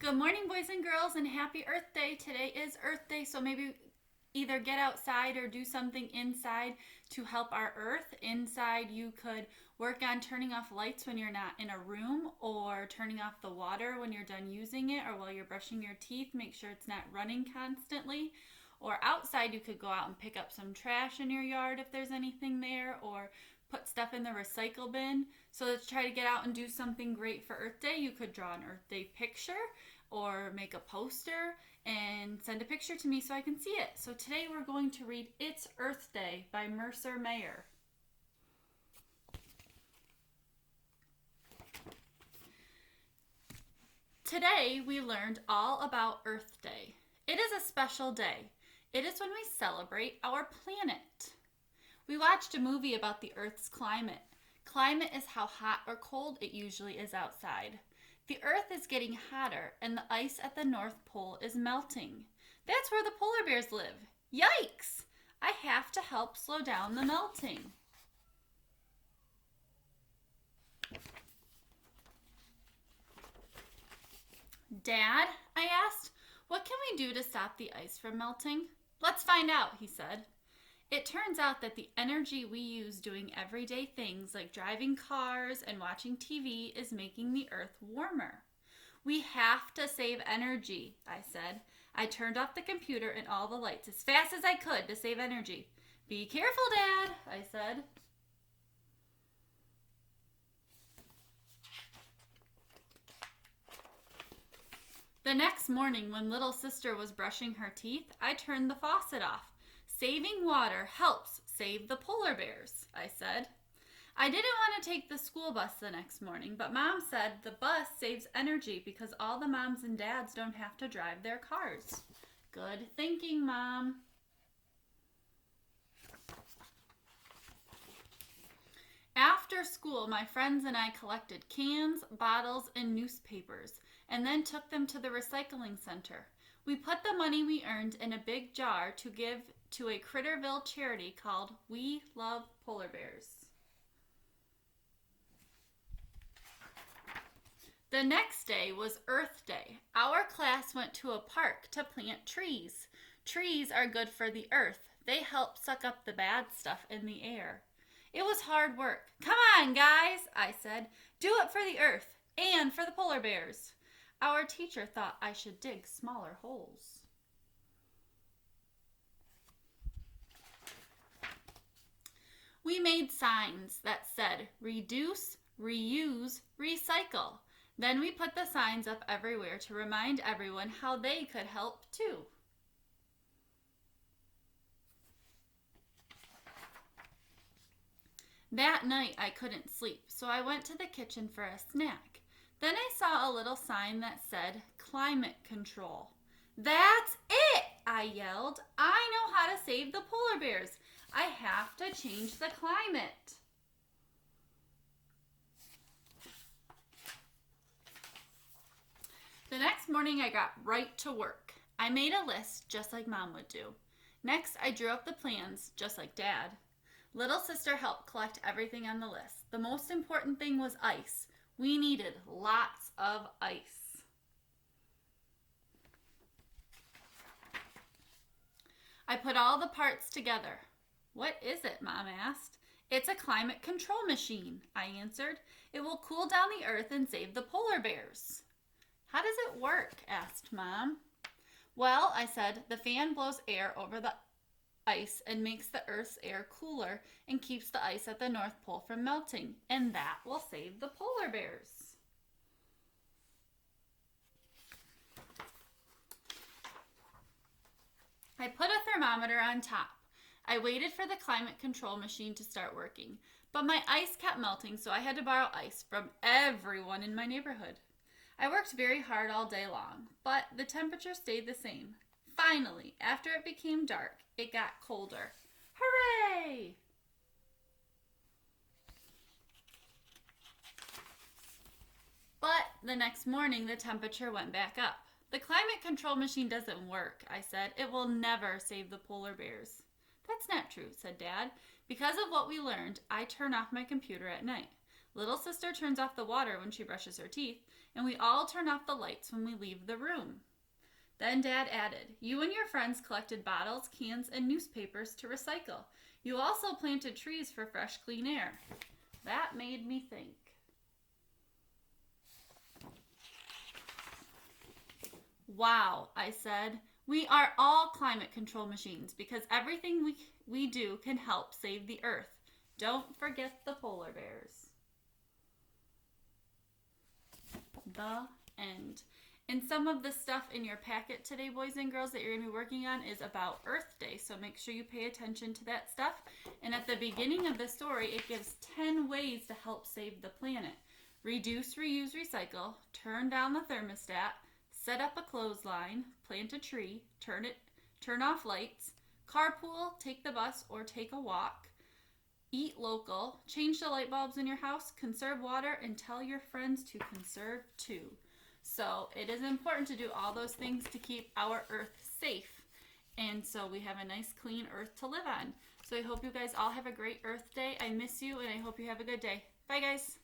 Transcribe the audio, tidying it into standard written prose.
Good morning, boys and girls, and happy Earth Day. Today is Earth Day, so maybe either get outside or do something inside to help our Earth. Inside, you could work on turning off lights when you're not in a room, or turning off the water when you're done using it, or while you're brushing your teeth. Make sure it's not running constantly. Or outside, you could go out and pick up some trash in your yard if there's anything there, or put stuff in the recycle bin. So let's try to get out and do something great for Earth Day. You could draw an Earth Day picture or make a poster and send a picture to me so I can see it. So today we're going to read It's Earth Day by Mercer. Today we learned all about Earth Day. It is a special day. It is when we celebrate our planet. We watched a movie about the Earth's climate. Climate is how hot or cold it usually is outside. The Earth is getting hotter and the ice at the North Pole is melting. That's where the polar bears live. Yikes! I have to help slow down the melting. Dad, I asked, what can we do to stop the ice from melting? Let's find out, he said. It turns out that the energy we use doing everyday things like driving cars and watching TV is making the Earth warmer. We have to save energy, I said. I turned off the computer and all the lights as fast as I could to save energy. Be careful, Dad, I said. The next morning, when little sister was brushing her teeth, I turned the faucet off. Saving water helps save the polar bears, I said. I didn't want to take the school bus the next morning, but Mom said the bus saves energy because all the moms and dads don't have to drive their cars. Good thinking, Mom. After school, my friends and I collected cans, bottles, and newspapers, and then took them to the recycling center. We put the money we earned in a big jar to give to a Critterville charity called We Love Polar Bears. The next day was Earth Day. Our class went to a park to plant trees. Trees are good for the earth. They help suck up the bad stuff in the air. It was hard work. Come on, guys, I said. Do it for the earth and for the polar bears. Our teacher thought I should dig smaller holes. We made signs that said reduce, reuse, recycle. Then we put the signs up everywhere to remind everyone how they could help too. That night I couldn't sleep, so I went to the kitchen for a snack. Then I saw a little sign that said climate control. That's it, I yelled. I know how to save the polar bears. I have to change the climate. The next morning I got right to work. I made a list just like Mom would do. Next I drew up the plans just like Dad. Little sister helped collect everything on the list. The most important thing was ice. We needed lots of ice. I put all the parts together. What is it, Mom asked. It's a climate control machine, I answered. It will cool down the earth and save the polar bears. How does it work? Asked Mom. Well, I said, the fan blows air over the ice and makes the Earth's air cooler and keeps the ice at the North Pole from melting, and that will save the polar bears. I put a thermometer on top. I waited for the climate control machine to start working, but my ice kept melting, so I had to borrow ice from everyone in my neighborhood. I worked very hard all day long, but the temperature stayed the same. Finally, after it became dark, it got colder. Hooray! But the next morning, the temperature went back up. The climate control machine doesn't work, I said. It will never save the polar bears. That's not true, said Dad. Because of what we learned, I turn off my computer at night. Little sister turns off the water when she brushes her teeth, And we all turn off the lights when we leave the room. Then Dad added, you and your friends collected bottles, cans, and newspapers to recycle. You also planted trees for fresh, clean air. That made me think. Wow, I said. We are all climate control machines because everything we do can help save the earth. Don't forget the polar bears. The end. And some of the stuff in your packet today, boys and girls, that you're going to be working on is about Earth Day. So make sure you pay attention to that stuff. And at the beginning of the story, it gives 10 ways to help save the planet. Reduce, reuse, recycle, turn down the thermostat, set up a clothesline, plant a tree, turn off lights, carpool, take the bus or take a walk, eat local, change the light bulbs in your house, conserve water, and tell your friends to conserve too. So it is important to do all those things to keep our earth safe. And so we have a nice clean earth to live on. So I hope you guys all have a great Earth Day. I miss you and I hope you have a good day. Bye guys.